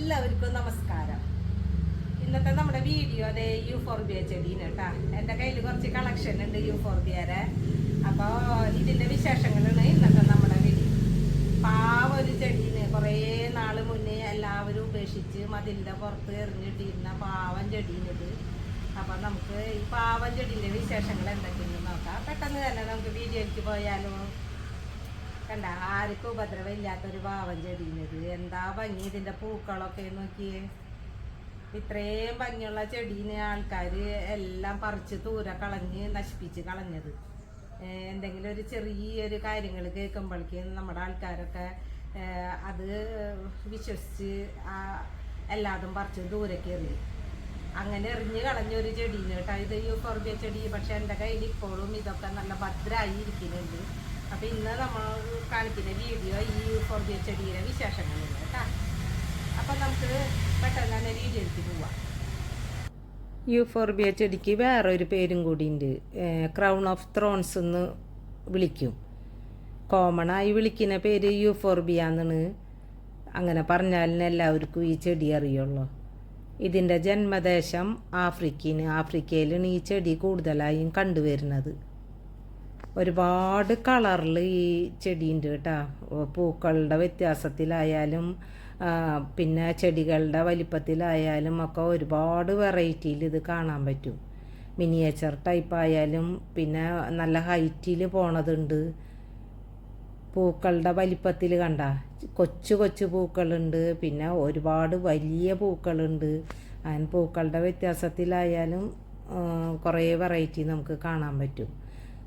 എല്ലാവർക്കും നമസ്കാരം. ഇന്നത്തെ നമ്മുടെ വീഡിയോ അതേ യൂഫോർബിയ ചെടീന് കേട്ടാ. എൻ്റെ കയ്യിൽ കുറച്ച് കളക്ഷൻ ഉണ്ട് യൂഫോർബിയരെ. അപ്പോൾ ഇതിൻ്റെ വിശേഷങ്ങളാണ് ഇന്നത്തെ നമ്മുടെ വീഡിയോ. പാവൊരു ചെടീന് കുറേ നാൾ മുന്നേ എല്ലാവരും ഉപേക്ഷിച്ച് മതിലിൻ്റെ പുറത്ത് എറിഞ്ഞിട്ടിരുന്ന പാവൻ ചെടീനിത്. അപ്പോൾ നമുക്ക് ഈ പാവൻ ചെടീൻ്റെ വിശേഷങ്ങൾ എന്തൊക്കെയെന്ന് നോക്കാം. പെട്ടെന്ന് തന്നെ നമുക്ക് വീഡിയോയ്ക്ക് പോയാലോ. കണ്ട, ആർക്കും ഉപദ്രവമില്ലാത്തൊരു പാവൻ ചെടീനിത്. എന്താ ഭംഗി ഇതിൻ്റെ പൂക്കളൊക്കെ നോക്കിയേ. ഇത്രയും ഭംഗിയുള്ള ചെടീന് ആൾക്കാർ എല്ലാം പറിച്ച് ദൂരെ കളഞ്ഞ് നശിപ്പിച്ച് കളഞ്ഞത്. എന്തെങ്കിലും ഒരു ചെറിയൊരു കാര്യങ്ങൾ കേൾക്കുമ്പോഴേക്കും നമ്മുടെ ആൾക്കാരൊക്കെ അത് വിശ്വസിച്ച് എല്ലാതും പറിച്ച് ദൂരേക്ക് എറിയും. അങ്ങനെ എറിഞ്ഞ് കളഞ്ഞൊരു ചെടീന് കേട്ടോ ഇത് യൂഫോർബിയ ചെടി. പക്ഷെ എൻ്റെ കയ്യിൽ ഇപ്പോഴും ഇതൊക്കെ നല്ല ഭദ്രമായി ഇരിക്കുന്നുണ്ട്. അപ്പോൾ ഇന്ന് നമ്മൾ കാണിക്കുന്ന വീഡിയോ ഈ യൂഫോർബിയ ചെടിയുടെ വിശേഷങ്ങളുണ്ട് കേട്ടോ. അപ്പം നമുക്ക് പെട്ടെന്ന് തന്നെ വീഡിയോയ്ക്ക് പോവാം. യൂഫോർബിയ ചെടിക്ക് വേറൊരു പേരും കൂടിയുണ്ട്. ക്രൗൺ ഓഫ് ത്രോൺസ് എന്ന് വിളിക്കും. കോമണായി വിളിക്കുന്ന പേര് യൂഫോർബിയ എന്നാണ്. അങ്ങനെ പറഞ്ഞാലിന് എല്ലാവർക്കും ഈ ചെടി അറിയുള്ളൂ. ഇതിൻ്റെ ജന്മദേശം ആഫ്രിക്കയിലാണ് ഈ ചെടി കൂടുതലായും കണ്ടുവരുന്നത്. ഒരുപാട് കളറിൽ ഈ ചെടിയുണ്ട് കേട്ടോ. പൂക്കളുടെ വ്യത്യാസത്തിലായാലും പിന്നെ ചെടികളുടെ വലിപ്പത്തിലായാലും ഒക്കെ ഒരുപാട് വെറൈറ്റിയിൽ ഇത് കാണാൻ പറ്റും. മിനിയേച്ചർ ടൈപ്പായാലും പിന്നെ നല്ല ഹൈറ്റിൽ പോണതുണ്ട്. പൂക്കളുടെ വലിപ്പത്തിൽ കണ്ട കൊച്ചു കൊച്ചു പൂക്കളുണ്ട്, പിന്നെ ഒരുപാട് വലിയ പൂക്കളുണ്ട്. അങ്ങനെ പൂക്കളുടെ വ്യത്യാസത്തിലായാലും കുറേ വെറൈറ്റി നമുക്ക് കാണാൻ പറ്റും.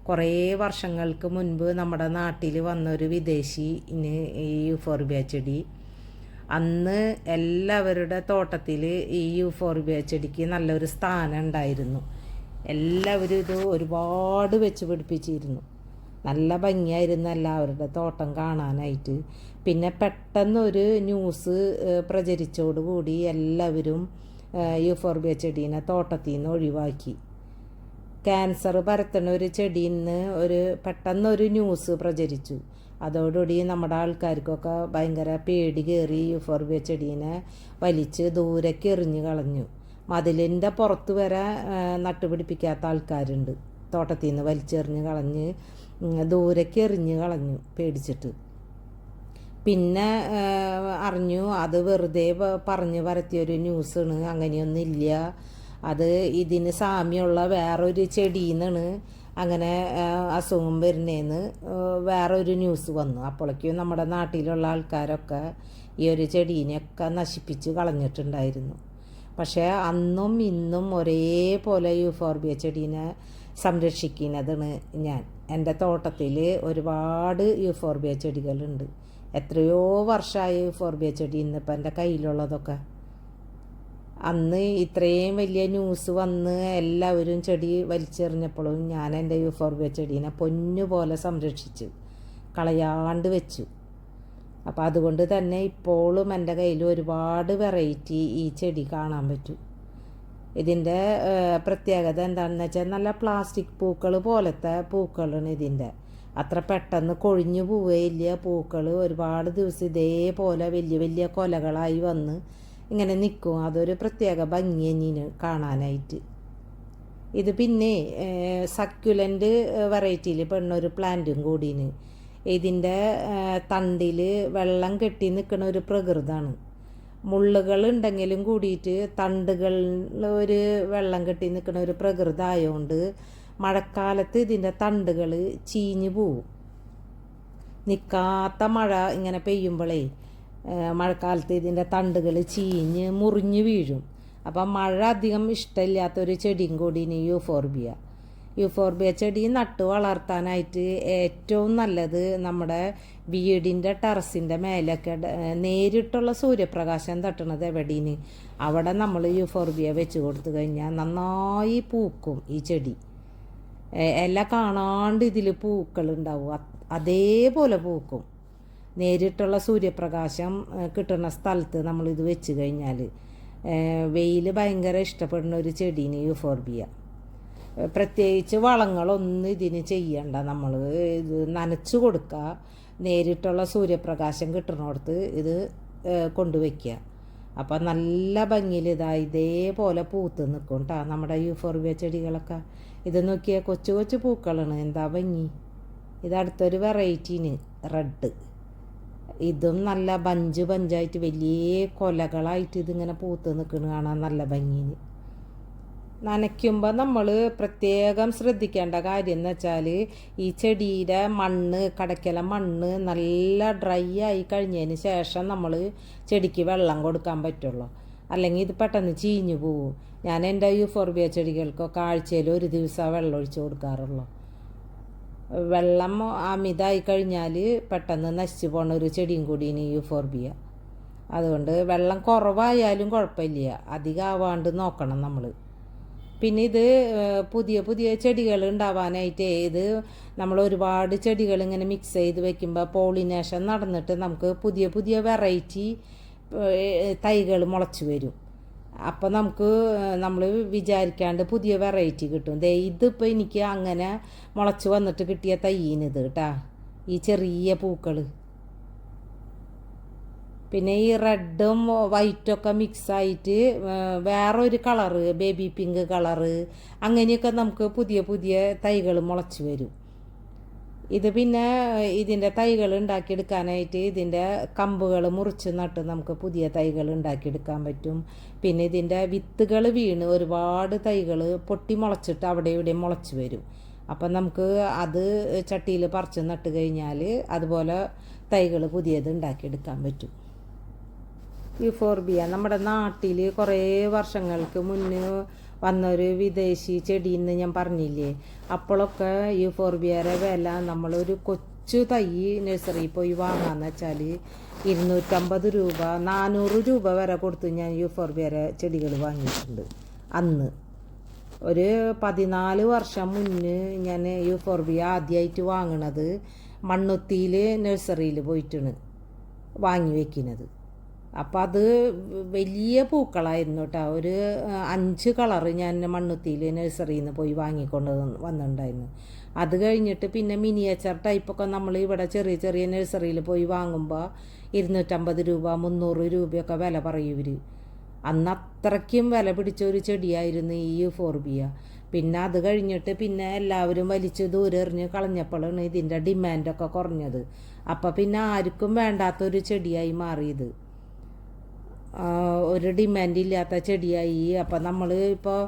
കുറേ വർഷങ്ങൾക്ക് മുൻപ് നമ്മുടെ നാട്ടിൽ വന്നൊരു വിദേശി ഈ യൂഫോർബിയ ചെടി, അന്ന് എല്ലാവരുടെ തോട്ടത്തിൽ ഈ യൂഫോർബിയ ചെടിക്ക് നല്ലൊരു സ്ഥാനം ഉണ്ടായിരുന്നു. എല്ലാവരും ഇത് ഒരുപാട് വെച്ച് പിടിപ്പിച്ചിരുന്നു. നല്ല ഭംഗിയായിരുന്നു എല്ലാവരുടെ തോട്ടം കാണാനായിട്ട്. പിന്നെ പെട്ടെന്നൊരു ന്യൂസ് പ്രചരിച്ചോടുകൂടി എല്ലാവരും യൂഫോർബിയ ചെടീനെ തോട്ടത്തിൽ നിന്ന് ഒഴിവാക്കി. ക്യാൻസർ പരത്തുന്ന ഒരു ചെടിയിൽ നിന്ന് പെട്ടെന്നൊരു ന്യൂസ് പ്രചരിച്ചു. അതോടുകൂടി നമ്മുടെ ആൾക്കാർക്കൊക്കെ ഭയങ്കര പേടി കയറി യൂഫോർബിയ ചെടീനെ വലിച്ച് ദൂരേക്ക് എറിഞ്ഞ് കളഞ്ഞു. മതിലിൻ്റെ പുറത്ത് വരെ നട്ടുപിടിപ്പിക്കാത്ത ആൾക്കാരുണ്ട്. തോട്ടത്തിൽ നിന്ന് വലിച്ചെറിഞ്ഞ് കളഞ്ഞ് ദൂരേക്ക് എറിഞ്ഞ് കളഞ്ഞു പേടിച്ചിട്ട്. പിന്നെ അറിഞ്ഞു അത് വെറുതെ പറഞ്ഞ് പരത്തിയൊരു ന്യൂസാണ്, അങ്ങനെയൊന്നുമില്ല. അത് ഇതിന് സാമ്യമുള്ള വേറൊരു ചെടിയിൽ നിന്നാണ് അങ്ങനെ അസുഖം വരുന്നതെന്ന് വേറൊരു ന്യൂസ് വന്നു. അപ്പോഴേക്കും നമ്മുടെ നാട്ടിലുള്ള ആൾക്കാരൊക്കെ ഈ ഒരു ചെടീനെയൊക്കെ നശിപ്പിച്ച് കളഞ്ഞിട്ടുണ്ടായിരുന്നു. പക്ഷേ അന്നും ഇന്നും ഒരേപോലെ യൂഫോർബിയ ചെടീനെ സംരക്ഷിക്കുന്നതാണ് ഞാൻ. എൻ്റെ തോട്ടത്തിൽ ഒരുപാട് യൂഫോർബിയ ചെടികളുണ്ട്. എത്രയോ വർഷമായ യൂഫോർബിയ ചെടി ഇന്നിപ്പോൾ എൻ്റെ കയ്യിലുള്ളതൊക്കെ. അന്ന് ഇത്രയും വലിയ ന്യൂസ് വന്ന് എല്ലാവരും ചെടി വലിച്ചെറിഞ്ഞപ്പോഴും ഞാൻ എൻ്റെ യൂഫോർബിയ ചെടീനെ പൊന്നുപോലെ സംരക്ഷിച്ചു, കളയാണ്ട് വെച്ചു. അപ്പോൾ അതുകൊണ്ട് തന്നെ ഇപ്പോഴും എൻ്റെ കയ്യിൽ ഒരുപാട് വെറൈറ്റി ഈ ചെടി കാണാൻ പറ്റും. ഇതിൻ്റെ പ്രത്യേകത എന്താണെന്ന് വെച്ചാൽ നല്ല പ്ലാസ്റ്റിക് പൂക്കൾ പോലത്തെ പൂക്കളാണ് ഇതിൻ്റെ. അത്ര പെട്ടെന്ന് കൊഴിഞ്ഞു പോവുകയില്ല. പൂക്കൾ ഒരുപാട് ദിവസം ഇതേപോലെ വലിയ വലിയ കൊലകളായി വന്ന് ഇങ്ങനെ നിൽക്കും. അതൊരു പ്രത്യേക ഭംഗി തന്നെയാണ് കാണാനായിട്ട്. ഇത് പിന്നെ സക്യുലൻ്റ് വെറൈറ്റിയിൽ പെടുന്നൊരു പ്ലാന്റും കൂടിന്. ഇതിൻ്റെ തണ്ടിൽ വെള്ളം കെട്ടി നിൽക്കുന്ന ഒരു പ്രകൃതമാണ്. മുള്ളുകൾ ഉണ്ടെങ്കിലും കൂടിയിട്ട് തണ്ടുകളിൽ ഒരു വെള്ളം കെട്ടി നിൽക്കുന്ന ഒരു പ്രകൃതം ആയതുകൊണ്ട് മഴക്കാലത്ത് ഇതിൻ്റെ തണ്ടുകൾ ചീഞ്ഞു പോവും. നിൽക്കാത്ത മഴ ഇങ്ങനെ പെയ്യുമ്പോഴേ മഴക്കാലത്ത് ഇതിൻ്റെ തണ്ടുകൾ ചീഞ്ഞ് മുറിഞ്ഞ് വീഴും. അപ്പം മഴ അധികം ഇഷ്ടമില്ലാത്തൊരു ചെടിയും കൂടിയാണ് യൂഫോർബിയ ചെടി നട്ടു വളർത്താനായിട്ട് ഏറ്റവും നല്ലത് നമ്മുടെ വീടിൻ്റെ ടെറസിൻ്റെ മേലൊക്കെ നേരിട്ടുള്ള സൂര്യപ്രകാശം തട്ടുന്നത് എവിടെയാണ് അവിടെ നമ്മൾ യൂഫോർബിയ വെച്ച് കൊടുത്തു കഴിഞ്ഞാൽ നന്നായി പൂക്കും ഈ ചെടി. എല്ലാം കാണാണ്ട് ഇതിൽ പൂക്കളുണ്ടാവും, അതേപോലെ പൂക്കും. നേരിട്ടുള്ള സൂര്യപ്രകാശം കിട്ടുന്ന സ്ഥലത്ത് നമ്മളിത് വെച്ച് കഴിഞ്ഞാൽ. വെയിൽ ഭയങ്കര ഇഷ്ടപ്പെടുന്ന ഒരു ചെടീന് യൂഫോർബിയ. പ്രത്യേകിച്ച് വളങ്ങളൊന്നും ഇതിന് ചെയ്യണ്ട. നമ്മൾ ഇത് നനച്ചു കൊടുക്കുക, നേരിട്ടുള്ള സൂര്യപ്രകാശം കിട്ടുന്നിടത്ത് ഇത് കൊണ്ടുവയ്ക്കുക. അപ്പോൾ നല്ല ഭംഗിയിൽ ഇതേപോലെ പൂത്ത് നിൽക്കും കേട്ടോ നമ്മുടെ യൂഫോർബിയ ചെടികളൊക്കെ. ഇത് നോക്കിയാൽ കൊച്ചു കൊച്ചു പൂക്കളാണ്, എന്താ ഭംഗി. ഇത് അടുത്തൊരു വെറൈറ്റീന് റെഡ്. ഇതും നല്ല ബഞ്ചായിട്ട് വലിയ കൊലകളായിട്ട് ഇതിങ്ങനെ പൂത്ത് നിൽക്കുന്ന കാണാൻ നല്ല ഭംഗിന്. നനയ്ക്കുമ്പോൾ നമ്മൾ പ്രത്യേകം ശ്രദ്ധിക്കേണ്ട കാര്യം എന്ന് വെച്ചാൽ ഈ ചെടിയുടെ കടക്കല മണ്ണ് നല്ല ഡ്രൈ ആയി കഴിഞ്ഞതിന് ശേഷം നമ്മൾ ചെടിക്ക് വെള്ളം കൊടുക്കാൻ പറ്റുള്ളൂ. അല്ലെങ്കിൽ ഇത് പെട്ടെന്ന് ചീഞ്ഞു പോവും. ഞാൻ എൻ്റെ യൂഫോർബിയ ചെടികൾക്കൊക്കെ ആഴ്ചയിൽ ഒരു ദിവസം വെള്ളം ഒഴിച്ച് കൊടുക്കാറുള്ളൂ. വെള്ളം അമിതമായി കഴിഞ്ഞാൽ പെട്ടെന്ന് നശിച്ചു പോണ ഒരു ചെടിയും കൂടിയാണ് യൂഫോർബിയ. അതുകൊണ്ട് വെള്ളം കുറവായാലും കുഴപ്പമില്ല, അധികമാവാണ്ട് നോക്കണം നമ്മൾ. പിന്നെ ഇത് പുതിയ ചെടികൾ ഉണ്ടാവാനായിട്ട് ഇത് നമ്മൾ ഒരുപാട് ചെടികൾ ഇങ്ങനെ മിക്സ് ചെയ്ത് വെക്കുമ്പോൾ പോളിനേഷൻ നടന്നിട്ട് നമുക്ക് പുതിയ വെറൈറ്റി തൈകൾ മുളച്ച് വരും. അപ്പോൾ നമ്മൾ വിചാരിക്കാണ്ട് പുതിയ വെറൈറ്റി കിട്ടും. ഇതിപ്പോൾ എനിക്ക് അങ്ങനെ മുളച്ച് വന്നിട്ട് കിട്ടിയ തൈയിനിത് കേട്ടാ, ഈ ചെറിയ പൂക്കൾ. പിന്നെ ഈ റെഡും വൈറ്റൊക്കെ മിക്സായിട്ട് വേറൊരു കളറ്, ബേബി പിങ്ക് കളറ്, അങ്ങനെയൊക്കെ നമുക്ക് പുതിയ തൈകൾ മുളച്ച് വരും. ഇത് പിന്നെ ഇതിൻ്റെ തൈകൾ ഉണ്ടാക്കിയെടുക്കാനായിട്ട് ഇതിൻ്റെ കമ്പുകൾ മുറിച്ച് നട്ട് നമുക്ക് പുതിയ തൈകൾ ഉണ്ടാക്കിയെടുക്കാൻ പറ്റും. പിന്നെ ഇതിൻ്റെ വിത്തുകൾ വീണ് ഒരുപാട് തൈകൾ പൊട്ടി മുളച്ചിട്ട് അവിടെ ഇവിടെ മുളച്ച് വരും. അപ്പം നമുക്ക് അത് ചട്ടിയിൽ പറിച്ച് നട്ട് കഴിഞ്ഞാൽ അതുപോലെ തൈകൾ പുതിയത് ഉണ്ടാക്കിയെടുക്കാൻ പറ്റും. യൂഫോർബിയ നമ്മുടെ നാട്ടിൽ കുറേ വർഷങ്ങൾക്ക് മുന്നേ വന്നൊരു വിദേശി ചെടിയെന്ന് ഞാൻ പറഞ്ഞില്ലേ. അപ്പോഴൊക്കെ യൂഫോർബിയയുടെ വില നമ്മളൊരു കൊച്ചു തൈ നഴ്സറിയിൽ പോയി വാങ്ങാന്ന് വെച്ചാൽ 250 രൂപ 400 രൂപ വരെ കൊടുത്ത് ഞാൻ യൂഫോർബിയയുടെ ചെടികൾ വാങ്ങിയിട്ടുണ്ട്. അന്ന് ഒരു 14 വർഷം മുന്നേ ഞാൻ യൂഫോർബിയ ആദ്യമായിട്ട് വാങ്ങണത് മണ്ണുത്തിയിൽ നഴ്സറിയിൽ പോയിട്ടാണ് വാങ്ങി വെക്കുന്നത്. അപ്പം അത് വലിയ പൂക്കളായിരുന്നു കേട്ടോ. ഒരു 5 കളറ് ഞാൻ മണ്ണുത്തിയിൽ നഴ്സറിയിൽ നിന്ന് പോയി വാങ്ങിക്കൊണ്ട് വന്നിട്ടുണ്ടായിരുന്നു. അത് കഴിഞ്ഞിട്ട് പിന്നെ മിനിയേച്ചർ ടൈപ്പൊക്കെ നമ്മൾ ഇവിടെ ചെറിയ നഴ്സറിയിൽ പോയി വാങ്ങുമ്പോൾ 250 രൂപ 300 രൂപയൊക്കെ വില പറയും ഇവർ. അന്ന് അത്രയ്ക്കും വില പിടിച്ചൊരു ചെടിയായിരുന്നു ഈ യൂഫോർബിയ. പിന്നെ അത് കഴിഞ്ഞിട്ട് പിന്നെ എല്ലാവരും വലിച്ച് ദൂരെറിഞ്ഞ് കളഞ്ഞപ്പോഴാണ് ഇതിൻ്റെ ഡിമാൻഡൊക്കെ കുറഞ്ഞത്. അപ്പം പിന്നെ ആർക്കും വേണ്ടാത്തൊരു ചെടിയായി മാറിയത്, ഒരു ഡിമാൻഡില്ലാത്ത ചെടിയായി. അപ്പം നമ്മൾ ഇപ്പോൾ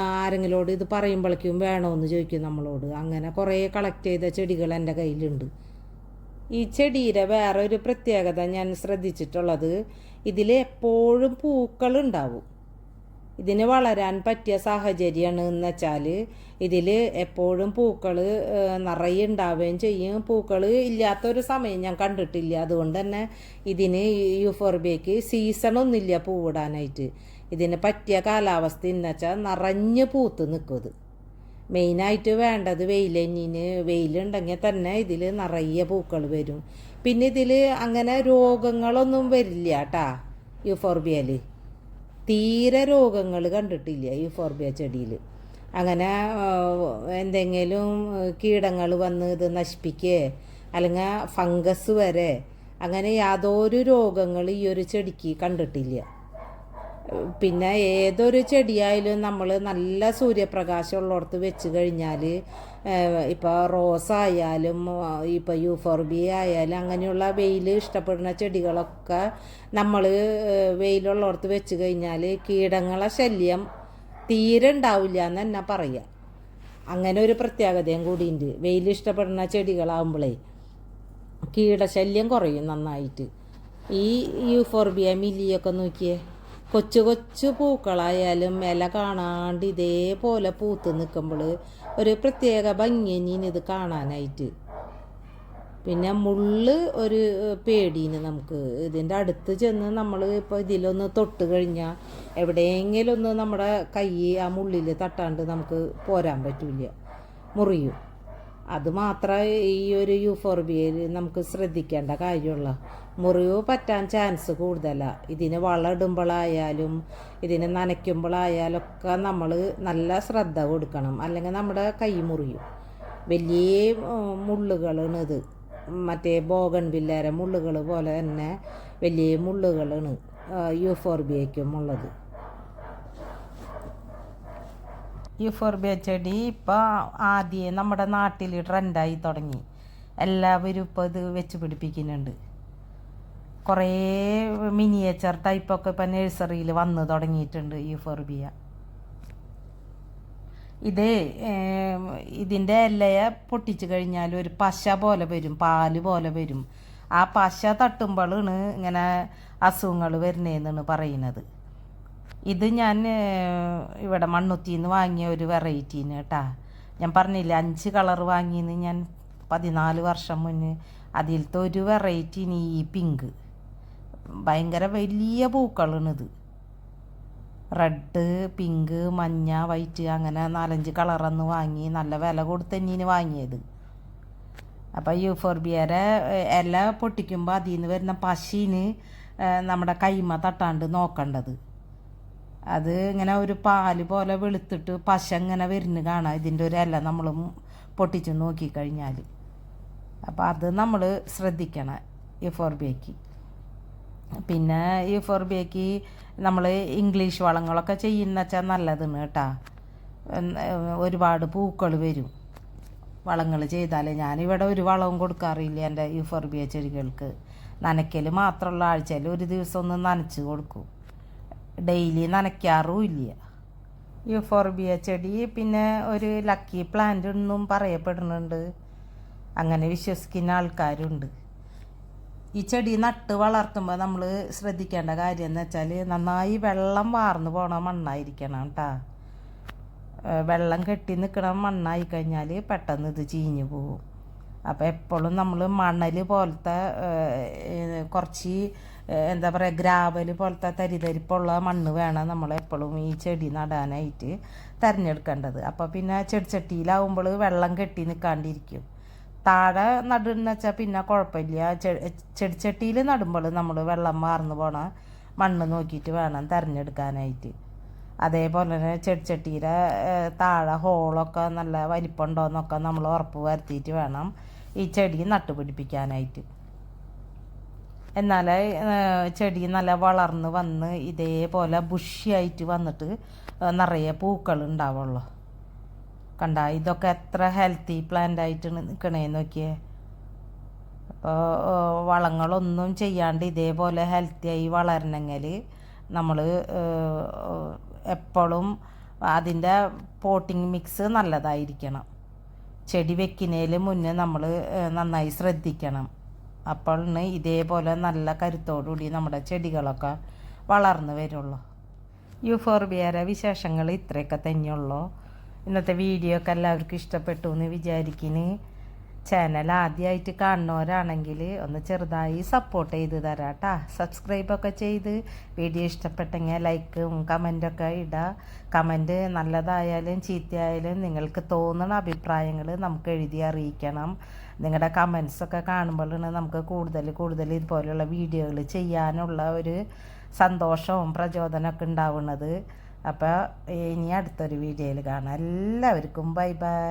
ആരെങ്കിലോട് ഇത് പറയുമ്പോഴേക്കും വേണമെന്ന് ചോദിക്കും നമ്മളോട്. അങ്ങനെ കുറേ കളക്ട് ചെയ്ത ചെടികൾ എൻ്റെ കയ്യിലുണ്ട്. ഈ ചെടിയുടെ വേറെ ഒരു പ്രത്യേകത ഞാൻ ശ്രദ്ധിച്ചിട്ടുള്ളത്, ഇതിൽ എപ്പോഴും പൂക്കളുണ്ടാവും. ഇതിന് വളരാൻ പറ്റിയ സാഹചര്യമാണ് എന്ന് വെച്ചാൽ ഇതിൽ എപ്പോഴും പൂക്കൾ നിറയെ ഉണ്ടാവുകയും ചെയ്യും. പൂക്കൾ ഇല്ലാത്തൊരു സമയം ഞാൻ കണ്ടിട്ടില്ല. അതുകൊണ്ട് തന്നെ ഇതിന് യൂഫോർബിയയ്ക്ക് സീസണൊന്നുമില്ല പൂവിടാനായിട്ട്. ഇതിന് പറ്റിയ കാലാവസ്ഥ എന്ന് വെച്ചാൽ നിറഞ്ഞ് പൂത്ത് നിൽക്കും. മെയിനായിട്ട് വേണ്ടത് വെയിലുണ്ടെങ്കിൽ തന്നെ ഇതിൽ നിറയെ പൂക്കൾ വരും. പിന്നെ ഇതിൽ അങ്ങനെ രോഗങ്ങളൊന്നും വരില്ല കേട്ടാ. യൂഫോർബിയയിൽ തീരെ രോഗങ്ങൾ കണ്ടിട്ടില്ല യൂഫോർബിയ ചെടിയിൽ. അങ്ങനെ എന്തെങ്കിലും കീടങ്ങൾ വന്ന് ഇത് നശിപ്പിക്കുക അല്ലെങ്കിൽ ഫംഗസ് വരെ അങ്ങനെ യാതൊരു രോഗങ്ങൾ ഈ ഒരു ചെടിക്ക് കണ്ടിട്ടില്ല. പിന്നെ ഏതൊരു ചെടിയായാലും നമ്മൾ നല്ല സൂര്യപ്രകാശം ഉള്ളിടത്ത് വെച്ച് കഴിഞ്ഞാൽ ഇപ്പോൾ റോസായാലും ഇപ്പോൾ യൂഫോർബിയ ആയാലും അങ്ങനെയുള്ള വെയിൽ ഇഷ്ടപ്പെടുന്ന ചെടികളൊക്കെ നമ്മൾ വെയിലുള്ളിടത്ത് വെച്ച് കഴിഞ്ഞാൽ കീടങ്ങളെ ശല്യം തീരെ ഉണ്ടാവില്ല എന്ന് തന്നെ പറയുക. അങ്ങനെ ഒരു പ്രത്യേകതയും കൂടിയുണ്ട്. വെയിൽ ഇഷ്ടപ്പെടുന്ന ചെടികളാകുമ്പോഴേ കീടശല്യം കുറയും നന്നായിട്ട്. ഈ യൂഫോർബിയ മില്ലിയൊക്കെ നോക്കിയേ, കൊച്ചു പൂക്കളായാലും ഇല കാണാണ്ട് ഇതേപോലെ പൂത്ത് നിൽക്കുമ്പോൾ ഒരു പ്രത്യേക ഭംഗിയനീന് ഇത് കാണാനായിട്ട്. പിന്നെ മുള്ള് ഒരു പേടീന് നമുക്ക്. ഇതിൻ്റെ അടുത്ത് ചെന്ന് നമ്മൾ ഇപ്പോൾ ഇതിലൊന്ന് തൊട്ട് കഴിഞ്ഞാൽ എവിടെയെങ്കിലും ഒന്ന് നമ്മുടെ കൈ ആ മുള്ളിൽ തട്ടാണ്ട് നമുക്ക് പോരാൻ പറ്റില്ല, മുറിയും. അത് മാത്രമേ ഈ ഒരു യൂഫോർബിയയിൽ നമുക്ക് ശ്രദ്ധിക്കേണ്ട കാര്യമുള്ള. മുറിവ് പറ്റാൻ ചാൻസ് കൂടുതലാണ്. ഇതിന് വളമിടുമ്പോഴായാലും ഇതിന് നനയ്ക്കുമ്പോഴായാലൊക്കെ നമ്മൾ നല്ല ശ്രദ്ധ കൊടുക്കണം, അല്ലെങ്കിൽ നമ്മുടെ കൈ മുറിയും. വലിയ മുള്ളുകളാണ് ഇത്, മറ്റേ ബോഗൺവില്ലയുടെ മുള്ളുകൾ പോലെ തന്നെ വലിയ മുള്ളുകളാണ് യൂഫോർബിയയ്ക്കും ഉള്ളത്. യൂഫോർബിയ ചെടി ഇപ്പോൾ ആദ്യം നമ്മുടെ നാട്ടിൽ ട്രെൻഡായി തുടങ്ങി. എല്ലാവരും ഇപ്പോൾ ഇത് വെച്ച് പിടിപ്പിക്കുന്നുണ്ട്. കുറേ മിനിയേച്ചർ ടൈപ്പൊക്കെ ഇപ്പം നഴ്സറിയിൽ വന്ന് തുടങ്ങിയിട്ടുണ്ട് യൂഫോർബിയ. ഇതിൻ്റെ ഇലയെ പൊട്ടിച്ച് കഴിഞ്ഞാൽ ഒരു പശ പോലെ വരും, പാല് പോലെ വരും. ആ പശ തട്ടുമ്പോഴാണ് ഇങ്ങനെ അസുഖങ്ങൾ വരുന്നതെന്നാണ് പറയുന്നത്. ഇത് ഞാൻ ഇവിടെ മണ്ണുത്തിയിൽ നിന്ന് വാങ്ങിയ ഒരു വെറൈറ്റീന് കേട്ടാ. ഞാൻ പറഞ്ഞില്ല 5 കളർ വാങ്ങിയെന്ന് ഞാൻ 14 വർഷം മുന്നേ. അതിലത്തെ ഒരു വെറൈറ്റീന് ഈ പിങ്ക്. ഭയങ്കര വലിയ പൂക്കളാണിത്. റെഡ്, പിങ്ക്, മഞ്ഞ, വൈറ്റ് അങ്ങനെ 4-5 കളറന്ന് വാങ്ങി. നല്ല വില കൊടുത്ത് തന്നെയാണ് വാങ്ങിയത്. അപ്പോൾ യൂഫോർബിയയുടെ ഇല പൊട്ടിക്കുമ്പോൾ അതിൽ നിന്ന് വരുന്ന പശീന് നമ്മുടെ കൈമ തട്ടാണ്ട് നോക്കേണ്ടത്. അത് ഇങ്ങനെ ഒരു പാല് പോലെ വെളുത്തിട്ട് പശ ഇങ്ങനെ വരുന്നു കാണാം ഇതിൻ്റെ ഒരു ഇല നമ്മൾ പൊട്ടിച്ച് നോക്കിക്കഴിഞ്ഞാൽ. അപ്പോൾ അത് നമ്മൾ ശ്രദ്ധിക്കണം യൂഫോർബിയയ്ക്ക്. പിന്നെ യൂഫോർബിയയ്ക്ക് നമ്മൾ ഇംഗ്ലീഷ് വളങ്ങളൊക്കെ ചെയ്യുന്ന വെച്ചാൽ നല്ലതാണ് കേട്ടോ. ഒരുപാട് പൂക്കൾ വരും വളങ്ങൾ ചെയ്താലേ. ഞാനിവിടെ ഒരു വളവും കൊടുക്കാറില്ല എൻ്റെ യൂഫോർബിയ ചെടികൾക്ക്. നനയ്ക്കൽ മാത്രമുള്ള ആഴ്ചയിൽ ഒരു ദിവസം ഒന്ന് നനച്ച് കൊടുക്കും. ഡെയിലി നനയ്ക്കാറും ഇല്ല യൂഫോർബിയ ചെടി. പിന്നെ ഒരു ലക്കി പ്ലാന്റ് എന്നും പറയപ്പെടുന്നുണ്ട്. അങ്ങനെ വിശ്വസിക്കുന്ന ആൾക്കാരുണ്ട്. ഈ ചെടി നട്ട് വളർത്തുമ്പോൾ നമ്മൾ ശ്രദ്ധിക്കേണ്ട കാര്യം എന്ന് വെച്ചാൽ നന്നായി വെള്ളം വാർന്നു പോണ മണ്ണായിരിക്കണം കേട്ടോ. വെള്ളം കെട്ടി നിൽക്കണ മണ്ണായി കഴിഞ്ഞാൽ പെട്ടെന്ന് ഇത് ചീഞ്ഞു പോകും. അപ്പോൾ എപ്പോഴും നമ്മൾ മണൽ പോലത്തെ കുറച്ച് എന്താ പറയുക ഗ്രാവൽ പോലത്തെ തരിതരിപ്പുള്ള മണ്ണ് വേണം നമ്മൾ എപ്പോഴും ഈ ചെടി നടാനായിട്ട് തിരഞ്ഞെടുക്കേണ്ടത്. അപ്പോൾ പിന്നെ ചെടിച്ചട്ടിയിലാവുമ്പോൾ വെള്ളം കെട്ടി നിൽക്കാണ്ടിരിക്കും. താഴെ നടുന്ന വെച്ചാൽ പിന്നെ കുഴപ്പമില്ല. ചെടിച്ചട്ടിയിൽ നടുമ്പോൾ നമ്മൾ വെള്ളം വാർന്നു പോണ മണ്ണ് നോക്കിയിട്ട് വേണം തിരഞ്ഞെടുക്കാനായിട്ട്. അതേപോലെ തന്നെ ചെടിച്ചട്ടിയുടെ താഴെ ഹോളൊക്കെ നല്ല വലിപ്പമുണ്ടോയെന്നൊക്കെ നമ്മൾ ഉറപ്പ് വരുത്തിയിട്ട് വേണം ഈ ചെടി നട്ടുപിടിപ്പിക്കാനായിട്ട്. എന്നാലേ ചെടി നല്ല വളർന്ന് വന്ന് ഇതേപോലെ ബുഷിയായിട്ട് വന്നിട്ട് നിറയെ പൂക്കൾ ഉണ്ടാവുള്ളൂ. കണ്ട ഇതൊക്കെ എത്ര ഹെൽത്തി പ്ലാന്റ് ആയിട്ട് നിൽക്കണേന്ന് നോക്കിയേ. അപ്പോൾ വളങ്ങളൊന്നും ചെയ്യാണ്ട് ഇതേപോലെ ഹെൽത്തിയായി വളരണമെങ്കിൽ നമ്മൾ എപ്പോഴും അതിൻ്റെ പോട്ടിങ് മിക്സ് നല്ലതായിരിക്കണം. ചെടി വെക്കുന്നതിന് മുന്നേ നമ്മൾ നന്നായി ശ്രദ്ധിക്കണം. അപ്പോഴാണ് ഇതേപോലെ നല്ല കരുത്തോടുകൂടി നമ്മുടെ ചെടികളൊക്കെ വളർന്നു വരുള്ളൂ. യൂഫോർബിയയുടെ വിശേഷങ്ങൾ ഇത്രയൊക്കെ തന്നെയുള്ളൂ. ഇന്നത്തെ വീഡിയോ ഒക്കെ എല്ലാവർക്കും ഇഷ്ടപ്പെട്ടു എന്ന് വിചാരിക്കുന്നു. ചാനൽ ആദ്യമായിട്ട് കാണുന്നവരാണെങ്കിൽ ഒന്ന് ചെറുതായി സപ്പോർട്ട് ചെയ്ത് തരാം കേട്ടോ. സബ്സ്ക്രൈബൊക്കെ ചെയ്ത് വീഡിയോ ഇഷ്ടപ്പെട്ടെങ്കിൽ ലൈക്കും കമൻറ്റൊക്കെ ഇടുക. കമൻറ്റ് നല്ലതായാലും ചീത്തയായാലും നിങ്ങൾക്ക് തോന്നുന്ന അഭിപ്രായങ്ങൾ നമുക്ക് എഴുതി അറിയിക്കണം. നിങ്ങളുടെ കമൻസൊക്കെ കാണുമ്പോഴാണ് നമുക്ക് കൂടുതൽ ഇതുപോലെയുള്ള വീഡിയോകൾ ചെയ്യാനുള്ള ഒരു സന്തോഷവും പ്രചോദനമൊക്കെ ഉണ്ടാവുന്നത്. അപ്പോൾ ഇനി അടുത്തൊരു വീഡിയോയിൽ കാണാം. എല്ലാവർക്കും ബൈ ബൈ.